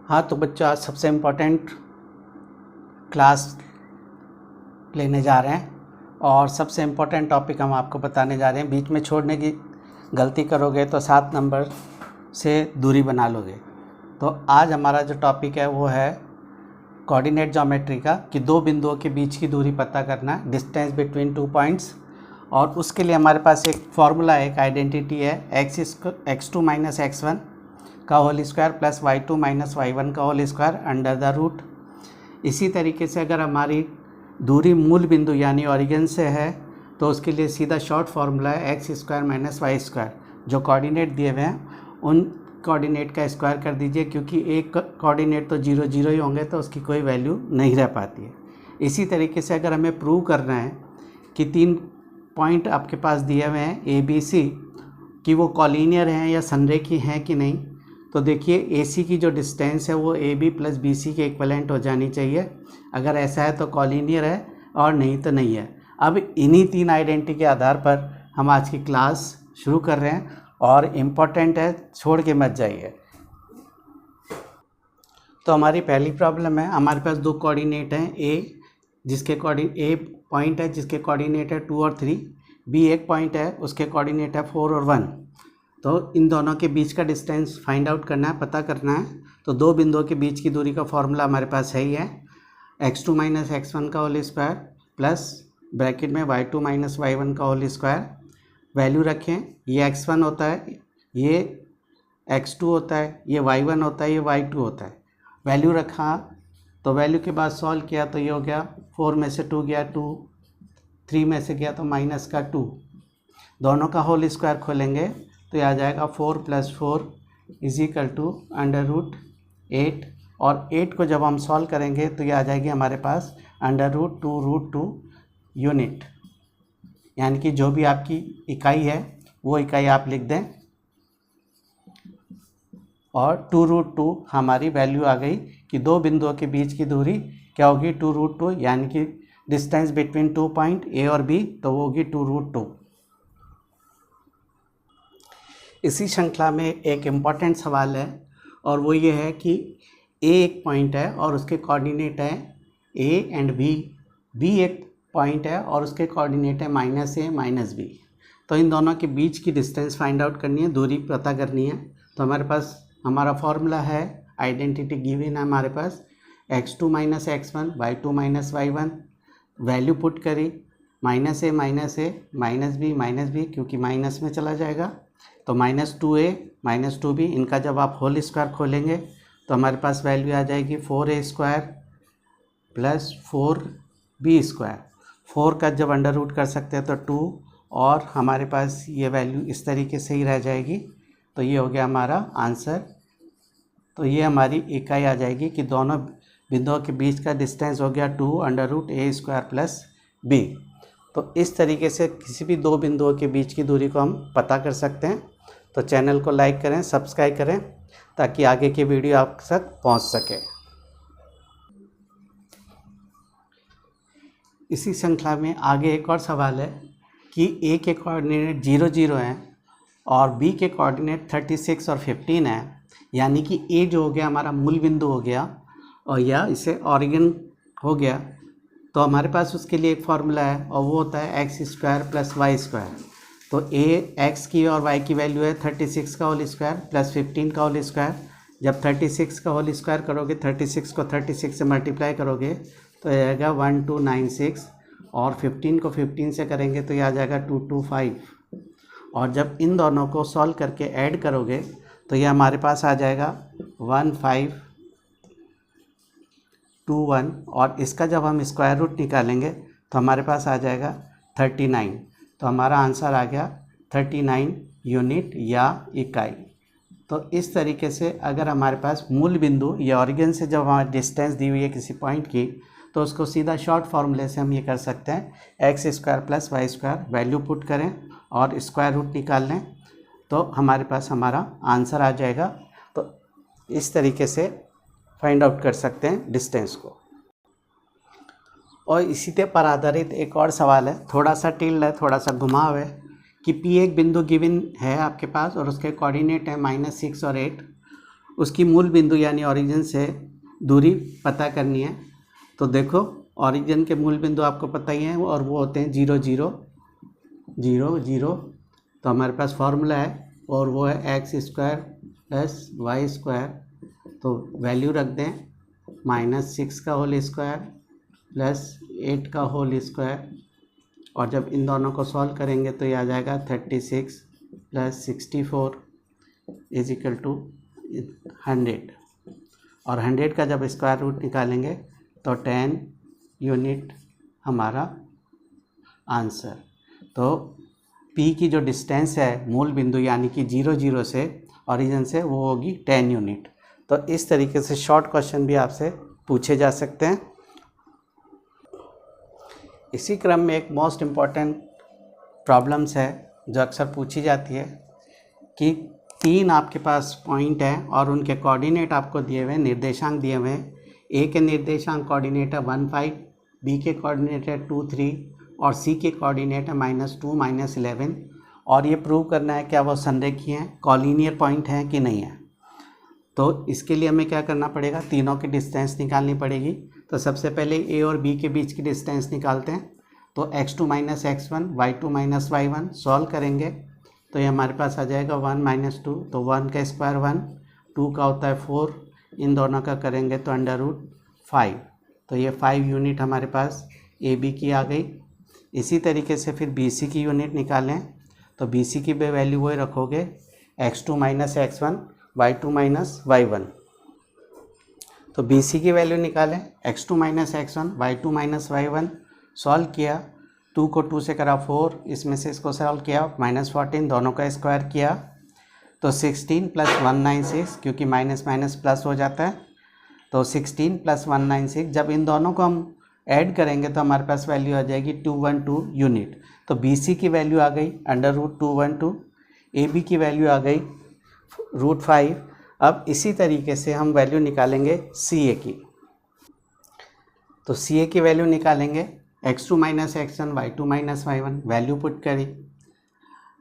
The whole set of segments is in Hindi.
हाँ तो बच्चों, आज सबसे इम्पोर्टेंट क्लास लेने जा रहे हैं और सबसे इम्पोर्टेंट टॉपिक हम आपको बताने जा रहे हैं। बीच में छोड़ने की गलती करोगे तो 7 नंबर से दूरी बना लोगे। तो आज हमारा जो टॉपिक है वो है कोऑर्डिनेट ज्योमेट्री का, कि दो बिंदुओं के बीच की दूरी पता करना है, डिस्टेंस बिटवीन 2 पॉइंट्स। और उसके लिए हमारे पास एक फॉर्मूला है, एक आइडेंटिटी है, x2 माइनस x1 का whole square plus y2 minus y1 का whole square under the root. इसी तरीके से अगर हमारी दूरी मूल बिंदु यानी ओरिजिन से है तो उसके लिए सीधा शॉर्ट फार्मूला है X square minus Y square. जो कोऑर्डिनेट दिए हुए हैं उन कोऑर्डिनेट का स्क्वायर कर दीजिए, क्योंकि एक कोऑर्डिनेट तो 0 0 ही होंगे तो उसकी कोई वैल्यू नहीं रह पाती है। इसी तरीके से अगर हमें प्रूव करना है कि 3 पॉइंट आपके पास दिए हुए हैं ए बी सी, कि वो कॉलिनियर हैं या संरेखी हैं कि नहीं, तो देखिए ए सी की जो डिस्टेंस है वो A B plus B C के इक्वलेंट हो जानी चाहिए। अगर ऐसा है तो कॉलिनियर है और नहीं तो नहीं है। अब इन्हीं 3 आइडेंटिटी के आधार पर हम आज की क्लास शुरू कर रहे हैं और इम्पॉर्टेंट है, छोड़ के मत जाइए। तो हमारी पहली प्रॉब्लम है, हमारे पास 2 कोऑर्डिनेट हैं, ए ए पॉइंट है जिसके कोऑर्डिनेट है 2 और 3, बी एक पॉइंट है उसके कोऑर्डिनेट है 4 और 1। तो इन दोनों के बीच का डिस्टेंस फाइंड आउट करना है, पता करना है। तो दो बिंदुओं के बीच की दूरी का फॉर्मूला हमारे पास है ही है, x2 माइनस x1 का होल स्क्वायर प्लस ब्रैकेट में y2 माइनस y1 का होल स्क्वायर। वैल्यू रखें, ये x1 होता है, ये x2 होता है, ये y1 होता है, ये y2 होता है। वैल्यू रखा तो वैल्यू के बाद सॉल्व किया तो ये हो गया 4 में से 2 गया 2, 3 में से गया तो माइनस का 2। दोनों का होल स्क्वायर खोलेंगे तो ये आ जाएगा 4 + 4 is equal to under root 8। और 8 को जब हम सॉल्व करेंगे तो ये आ जाएगी हमारे पास अंडर रूट 2 यूनिट, यानी कि जो भी आपकी इकाई है वो इकाई आप लिख दें। और 2√2 हमारी वैल्यू आ गई कि दो बिंदुओं के बीच की दूरी क्या होगी 2√2, यानी कि डिस्टेंस बिटवीन 2 पॉइंट ए और बी, तो वो होगी 2√2। इसी श्रृंखला में एक इम्पॉर्टेंट सवाल है और वो ये है कि ए एक पॉइंट है और उसके कोऑर्डिनेट है ए एंड बी, बी एक पॉइंट है और उसके कोऑर्डिनेट है -a माइनस बी। तो इन दोनों के बीच की डिस्टेंस फाइंड आउट करनी है, दूरी पता करनी है। तो हमारे पास हमारा फॉर्मूला है, आइडेंटिटी गिवन है हमारे पास, x2 minus x1 y2 minus y1। Value put करी, -a माइनस बी, क्योंकि माइनस में चला जाएगा तो -2a माइनस 2b। इनका जब आप होल स्क्वायर खोलेंगे तो हमारे पास वैल्यू आ जाएगी 4a square plus 4b square. 4 का जब अंडर रूट कर सकते हैं तो 2, और हमारे पास ये वैल्यू इस तरीके से ही रह जाएगी। तो ये हो गया हमारा आंसर। तो ये हमारी इकाई आ जाएगी कि दोनों बिंदुओं के बीच का डिस्टेंस हो गया 2√a स्क्वायर प्लस b। तो इस तरीके से किसी भी दो बिंदुओं के बीच की दूरी को हम पता कर सकते हैं। तो चैनल को लाइक करें, सब्सक्राइब करें, ताकि आगे की वीडियो आप तक पहुंच सके। इसी श्रृंखला में आगे एक और सवाल है कि ए के कोऑर्डिनेट 0 0 हैं और बी के कोऑर्डिनेट 36 और 15 है, यानी कि ए जो हो गया हमारा मूल बिंदु हो गया और या इसे ऑरिजिन हो गया। तो हमारे पास उसके लिए एक फार्मूला है और वो होता है x square plus Y square. तो ए x की और y की वैल्यू है 36 का होल स्क्वायर प्लस 15 का होल स्क्वायर। जब 36 का होल स्क्वायर करोगे, 36 को 36 से मल्टीप्लाई करोगे तो ये आएगा 1296, और 15 को 15 से करेंगे तो ये आ जाएगा 225। और जब इन दोनों को सॉल्व करके ऐड करोगे तो ये हमारे पास आ जाएगा 1521, और इसका जब हम स्क्वायर रूट निकालेंगे तो हमारे पास आ जाएगा 39। तो हमारा आंसर आ गया 39 यूनिट या इकाई। तो इस तरीके से अगर हमारे पास मूल बिंदु या ऑरिजिन से जब हमारी डिस्टेंस दी हुई है किसी पॉइंट की, तो उसको सीधा शॉर्ट फार्मूले से हम ये कर सकते हैं, X square plus Y square. Value put करें और स्क्वायर रूट निकाल लें तो हमारे पास हमारा आंसर आ जाएगा। तो इस तरीके से फाइंड आउट कर सकते हैं डिस्टेंस को। और इसी पर आधारित एक और सवाल है, थोड़ा सा टिल्ड है, थोड़ा सा घुमाव है, कि P एक बिंदु गिवन है आपके पास और उसके कोऑर्डिनेट है -6 और 8, उसकी मूल बिंदु यानी ओरिजिन से दूरी पता करनी है। तो देखो ओरिजिन के मूल बिंदु आपको पता ही है और वो होते हैं 0 0 0 0। तो हमारे पास फॉर्मूला है और वो है x² + y²। तो वैल्यू रख दें -6 का होल स्क्वायर प्लस 8 का होल स्क्वायर, और जब इन दोनों को सॉल्व करेंगे तो ये आ जाएगा 36 + 64 = 100। और 100 का जब स्क्वायर रूट निकालेंगे तो 10 यूनिट हमारा आंसर। तो P की जो डिस्टेंस है मूल बिंदु यानी कि 0 0 से ओरिजिन से वो होगी 10 यूनिट। तो इस तरीके से शॉर्ट क्वेश्चन भी आपसे पूछे जा सकते हैं। इसी क्रम में एक मोस्ट इम्पॉर्टेंट प्रॉब्लम्स है जो अक्सर पूछी जाती है कि 3 आपके पास पॉइंट हैं और उनके कोऑर्डिनेट आपको दिए हुए हैं, निर्देशांक दिए हुए हैं। ए के निर्देशांक कोऑर्डिनेट है 1 5, बी के कोऑर्डिनेट है 2 3 और सी के कोऑर्डिनेट है -2 -11। और ये प्रूव करना है क्या वो संरेखीय हैं, कॉलिनियर पॉइंट हैं कि नहीं है। तो इसके लिए हमें क्या करना पड़ेगा, तीनों की डिस्टेंस निकालनी पड़ेगी। तो सबसे पहले ए और बी के बीच की डिस्टेंस निकालते हैं। तो x2 - x1 y2 - y1 solve करेंगे तो ये हमारे पास आ जाएगा 1 - 2। तो 1 का स्क्वायर 1, 2 का होता है 4, इन दोनों का करेंगे तो √5। तो ये 5 यूनिट हमारे पास ए बी की आ गई। इसी तरीके से फिर बी सी की यूनिट निकालें तो बी सी की भी वैल्यू वही रखोगे, x2 - x1 y2 - y1। तो बी सी की वैल्यू निकालें, x2 - x1 y2 - y1 solve किया, 2 को 2 से करा 4, इसमें से इसको सॉल्व किया -14, दोनों का स्क्वायर किया तो 16 + 196, क्योंकि माइनस माइनस प्लस हो जाता है। तो 16 + 196, जब इन दोनों को हम ऐड करेंगे तो हमारे पास वैल्यू आ जाएगी 212 यूनिट। तो बी सी की वैल्यू आ गई √212, ए बी की वैल्यू आ गई √5। अब इसी तरीके से हम वैल्यू निकालेंगे सी ए की। तो सी ए की वैल्यू निकालेंगे, x2 - x1 y2 - y1 value put करी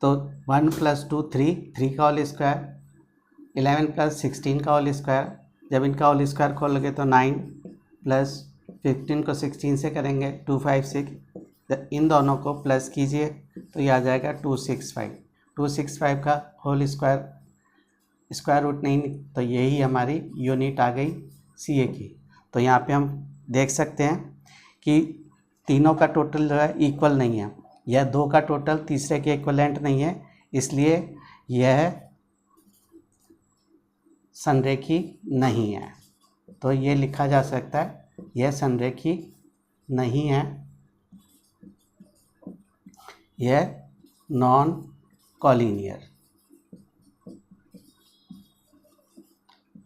तो 1 + 2 3, 3 का होल स्क्वायर, 11 + 16 का होल स्क्वायर। जब इनका होल स्क्वायर खोलोगे तो 9 + 15 को 16 से करेंगे 256। जब इन दोनों को प्लस कीजिए तो ये आ जाएगा 265। 265 का होल स्क्वायर रूट नहीं, तो यही हमारी यूनिट आ गई सी ए की। तो यहाँ पे हम देख सकते हैं कि तीनों का टोटल जो है इक्वल नहीं है, यह 2 का टोटल तीसरे के इक्वलेंट नहीं है, इसलिए यह संरेखी नहीं है। तो ये लिखा जा सकता है यह संरेखी नहीं है, यह नॉन कॉलिनियर।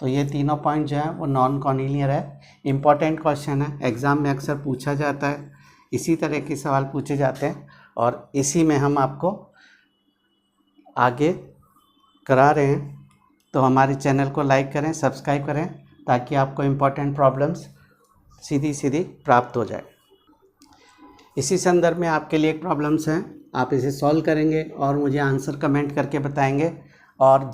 तो ये तीनों पॉइंट जो है वो नॉन कॉलिनियर है। इम्पॉर्टेंट क्वेश्चन है, एग्ज़ाम में अक्सर पूछा जाता है, इसी तरह के सवाल पूछे जाते हैं और इसी में हम आपको आगे करा रहे हैं। तो हमारे चैनल को लाइक करें, सब्सक्राइब करें ताकि आपको इम्पॉर्टेंट प्रॉब्लम्स सीधी प्राप्त हो जाए। इसी संदर्भ में आपके लिए एक प्रॉब्लम्स हैं, आप इसे सॉल्व करेंगे और मुझे आंसर कमेंट करके बताएंगे, और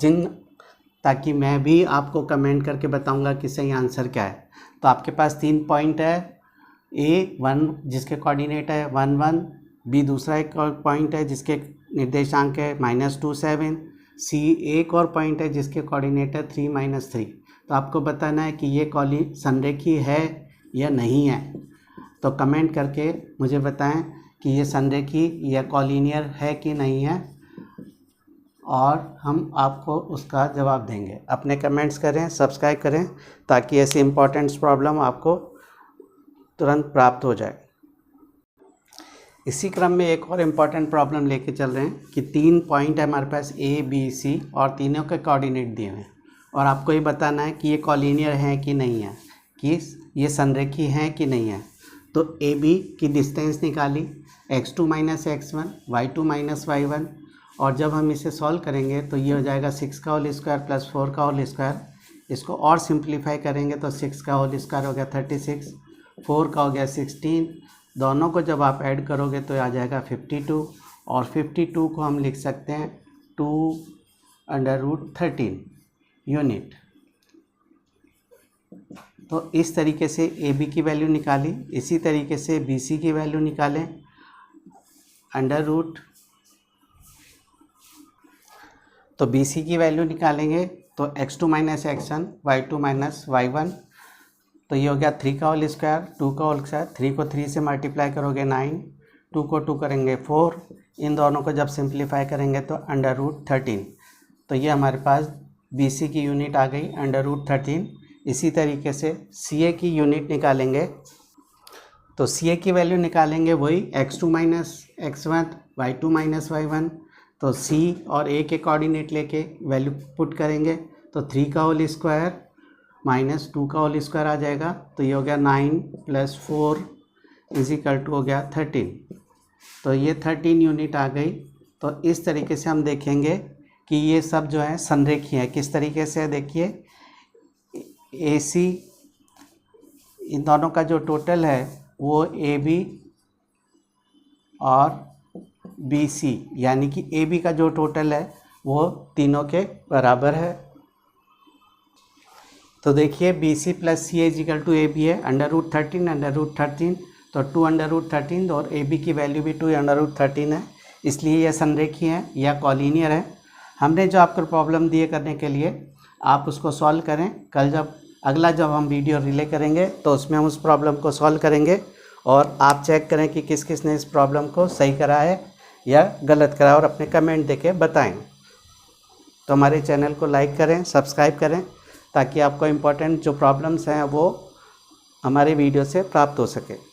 ताकि मैं भी आपको कमेंट करके बताऊंगा कि सही आंसर क्या है। तो आपके पास 3 पॉइंट है, A1 जिसके कोऑर्डिनेट है 1 1, B दूसरा एक पॉइंट है जिसके निर्देशांक है -27, C एक और पॉइंट है जिसके कोऑर्डिनेट है 3 -3। तो आपको बताना है कि ये संरेखी है या नहीं है। तो कमेंट करके मुझे बताएं कि ये संरेखी या कॉलिनियर है कि नहीं है, और हम आपको उसका जवाब देंगे। अपने कमेंट्स करें, सब्सक्राइब करें ताकि ऐसी इम्पोर्टेंट प्रॉब्लम आपको तुरंत प्राप्त हो जाए। इसी क्रम में एक और इम्पॉर्टेंट प्रॉब्लम लेके चल रहे हैं कि 3 पॉइंट है हमारे पास A B C और तीनों के कोऑर्डिनेट दिए हुए हैं, और आपको ये बताना है कि ये कॉलिनियर है कि नहीं है, कि ये संरेखी है कि नहीं है। तो ए बी की डिस्टेंस निकाली, x2 - x1 y2 - y1, और जब हम इसे सॉल्व करेंगे तो ये हो जाएगा 6 का होल स्क्वायर प्लस 4 का होल स्क्वायर। इसको और सिंप्लीफाई करेंगे तो 6 का होल स्क्वायर हो गया 36, 4 का हो गया 16, दोनों को जब आप ऐड करोगे तो आ जाएगा 52, और 52 को हम लिख सकते हैं 2 √13 यूनिट। तो इस तरीके से ए बी की वैल्यू निकाली। इसी तरीके से बी सी की वैल्यू निकालें, अंडर रूट, तो बी सी की वैल्यू निकालेंगे तो x2 minus x1, y2 minus y1, तो ये हो गया 3 का होल स्क्वायर, 2 का होल स्क्वायर, 3 को 3 से मल्टीप्लाई करोगे 9, 2 को 2 करेंगे 4, इन दोनों को जब सिंप्लीफाई करेंगे तो अंडर रूट 13। तो ये हमारे पास बी सी की यूनिट आ गई अंडर रूट 13। इसी तरीके से सी ए की यूनिट निकालेंगे, तो सी ए की वैल्यू निकालेंगे वही x2 minus x1, y2 minus y1, तो सी और ए के कोऑर्डिनेट लेके वैल्यू पुट करेंगे तो 3 का होल स्क्वायर माइनस 2 का होल स्क्वायर आ जाएगा, तो ये हो गया 9 प्लस 4 इज इक्वल टू हो गया 13। तो ये 13 यूनिट आ गई। तो इस तरीके से हम देखेंगे कि ये सब जो है संरेखीय है। किस तरीके से देखिए, ए सी इन दोनों का जो टोटल है वो ए बी और बी सी, यानी कि ए बी का जो टोटल है वो तीनों के बराबर है। तो देखिए B C plus C is equal to A B है, अंडर रूट 13 अंडर रूट 13, तो 2 अंडर रूट 13 और ए बी की वैल्यू भी 2 अंडर रूट 13 है, इसलिए यह संरेखीय है या कॉलिनियर है। हमने जो आपको प्रॉब्लम दिए करने के लिए आप उसको सॉल्व करें। कल जब हम वीडियो रिले करेंगे तो उसमें हम उस प्रॉब्लम को सॉल्व करेंगे और आप चेक करें कि किस किस ने इस प्रॉब्लम को सही करा है या गलत करा और अपने कमेंट देके बताएं। तो हमारे चैनल को लाइक करें, सब्सक्राइब करें, ताकि आपको इम्पोर्टेंट जो प्रॉब्लम्स हैं वो हमारे वीडियो से प्राप्त हो सके।